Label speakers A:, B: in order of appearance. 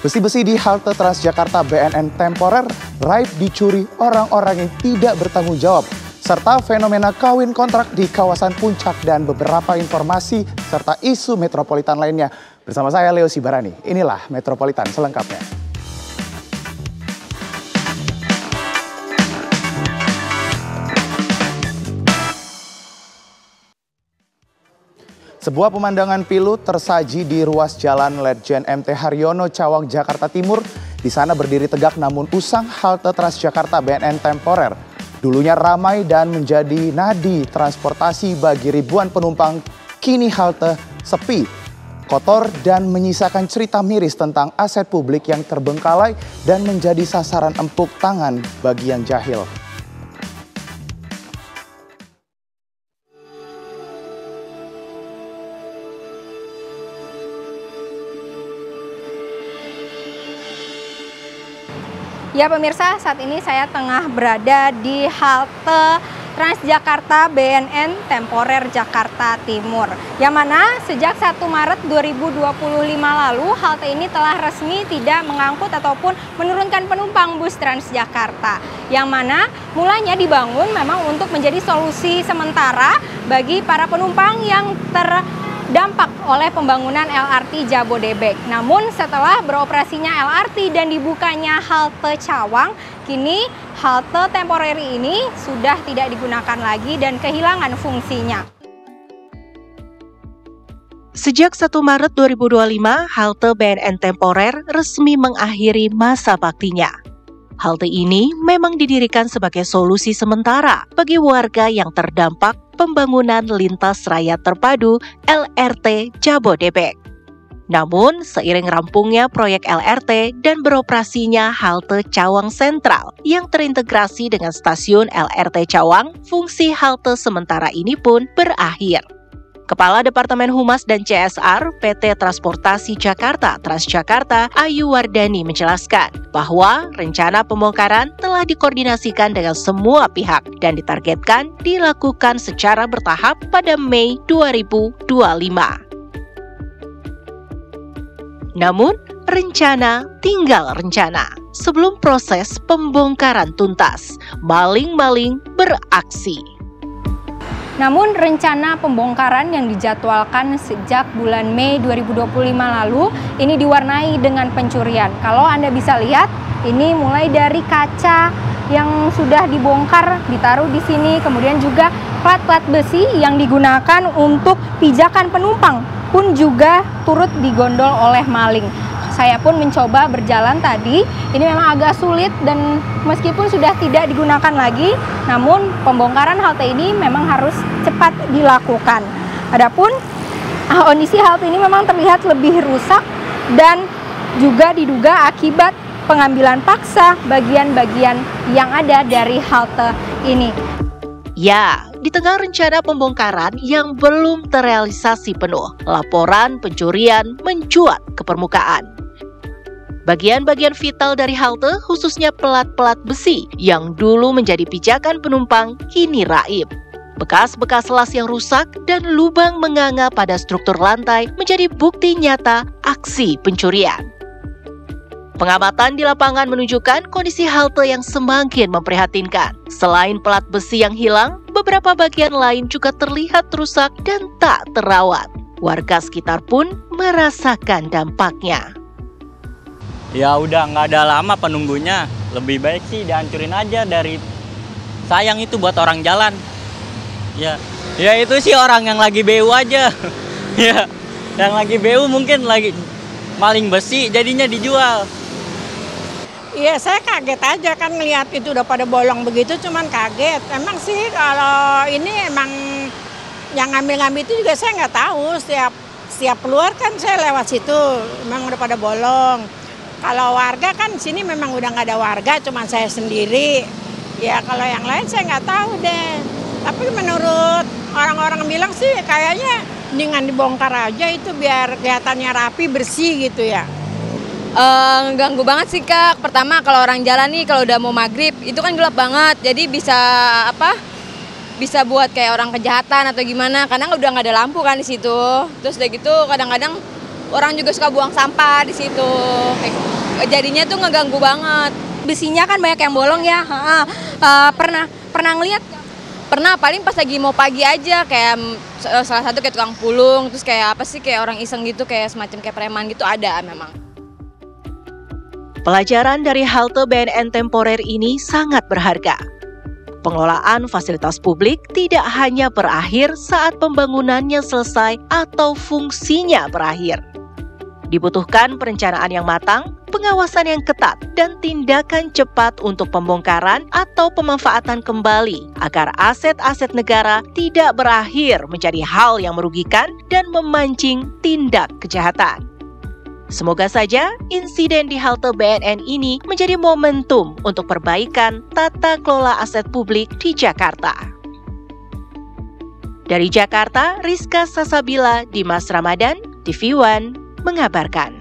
A: Besi-besi di halte Transjakarta BNN temporer raib dicuri orang-orang yang tidak bertanggung jawab, serta fenomena kawin kontrak di kawasan Puncak dan beberapa informasi serta isu metropolitan lainnya. Bersama saya Leo Sibarani, inilah Metropolitan selengkapnya. Sebuah pemandangan pilu tersaji di ruas Jalan Ledjen MT Haryono, Cawang, Jakarta Timur. Di sana berdiri tegak namun usang halte Transjakarta BNN temporer. Dulunya ramai dan menjadi nadi transportasi bagi ribuan penumpang, kini halte sepi, kotor dan menyisakan cerita miris tentang aset publik yang terbengkalai dan menjadi sasaran empuk tangan bagi yang jahil.
B: Ya pemirsa, saat ini saya tengah berada di halte Transjakarta BNN temporer Jakarta Timur. Yang mana sejak 1 Maret 2025 lalu halte ini telah resmi tidak mengangkut ataupun menurunkan penumpang bus Transjakarta. Yang mana mulanya dibangun memang untuk menjadi solusi sementara bagi para penumpang yang terdampak oleh pembangunan LRT Jabodebek. Namun setelah beroperasinya LRT dan dibukanya halte Cawang, kini halte temporer ini sudah tidak digunakan lagi dan kehilangan fungsinya.
C: Sejak 1 Maret 2025, halte BNN temporer resmi mengakhiri masa baktinya. Halte ini memang didirikan sebagai solusi sementara bagi warga yang terdampak pembangunan lintas raya terpadu LRT Jabodebek. Namun, seiring rampungnya proyek LRT dan beroperasinya halte Cawang Sentral yang terintegrasi dengan stasiun LRT Cawang, fungsi halte sementara ini pun berakhir. Kepala Departemen Humas dan CSR PT Transportasi Jakarta Transjakarta Ayu Wardani menjelaskan bahwa rencana pembongkaran telah dikoordinasikan dengan semua pihak dan ditargetkan dilakukan secara bertahap pada Mei 2025. Namun, rencana tinggal rencana. Sebelum proses pembongkaran tuntas, maling-maling beraksi.
B: Namun rencana pembongkaran yang dijadwalkan sejak bulan Mei 2025 lalu ini diwarnai dengan pencurian. Kalau Anda bisa lihat, ini mulai dari kaca yang sudah dibongkar ditaruh di sini, kemudian juga plat-plat besi yang digunakan untuk pijakan penumpang pun juga turut digondol oleh maling. Saya pun mencoba berjalan tadi, ini memang agak sulit dan meskipun sudah tidak digunakan lagi, namun pembongkaran halte ini memang harus cepat dilakukan. Adapun kondisi halte ini memang terlihat lebih rusak dan juga diduga akibat pengambilan paksa bagian-bagian yang ada dari halte ini.
C: Ya, di tengah rencana pembongkaran yang belum terrealisasi penuh, laporan pencurian mencuat ke permukaan. Bagian-bagian vital dari halte, khususnya pelat-pelat besi yang dulu menjadi pijakan penumpang, kini raib. Bekas-bekas las yang rusak dan lubang menganga pada struktur lantai menjadi bukti nyata aksi pencurian. Pengamatan di lapangan menunjukkan kondisi halte yang semakin memprihatinkan. Selain pelat besi yang hilang, beberapa bagian lain juga terlihat rusak dan tak terawat. Warga sekitar pun merasakan dampaknya.
D: Ya udah nggak ada lama penunggunya, lebih baik sih dihancurin aja dari sayang itu buat orang jalan. Ya itu sih orang yang lagi BU aja. Ya, yang lagi BU mungkin lagi maling besi jadinya dijual.
E: Iya, saya kaget aja kan ngelihat itu udah pada bolong begitu, cuman kaget. Emang sih kalau ini emang yang ngambil-ngambil itu juga saya nggak tahu. Setiap keluar kan saya lewat situ, memang udah pada bolong. Kalau warga kan sini memang udah nggak ada warga, cuman saya sendiri. Ya kalau yang lain saya nggak tahu deh. Tapi menurut orang-orang bilang sih kayaknya mendingan dibongkar aja itu biar kelihatannya rapi, bersih gitu ya.
F: Ganggu banget sih Kak. Pertama kalau orang jalan nih kalau udah mau maghrib itu kan gelap banget, jadi bisa buat kayak orang kejahatan atau gimana karena udah nggak ada lampu kan di situ. Terus udah gitu kadang-kadang orang juga suka buang sampah di situ. Jadinya tuh ngeganggu banget.
B: Besinya kan banyak yang bolong ya. Pernah ngeliat?
F: Pernah, paling pas lagi mau pagi aja, kayak salah satu kayak tukang pulung, terus kayak apa sih, kayak orang iseng gitu, kayak semacam kayak preman gitu, ada memang.
C: Pelajaran dari halte BNN temporer ini sangat berharga. Pengelolaan fasilitas publik tidak hanya berakhir saat pembangunannya selesai atau fungsinya berakhir. Dibutuhkan perencanaan yang matang, pengawasan yang ketat, dan tindakan cepat untuk pembongkaran atau pemanfaatan kembali agar aset-aset negara tidak berakhir menjadi hal yang merugikan dan memancing tindak kejahatan. Semoga saja insiden di halte BNN ini menjadi momentum untuk perbaikan tata kelola aset publik di Jakarta. Dari Jakarta, Rizka Sasabila, Dimas Ramadan, TV One mengabarkan.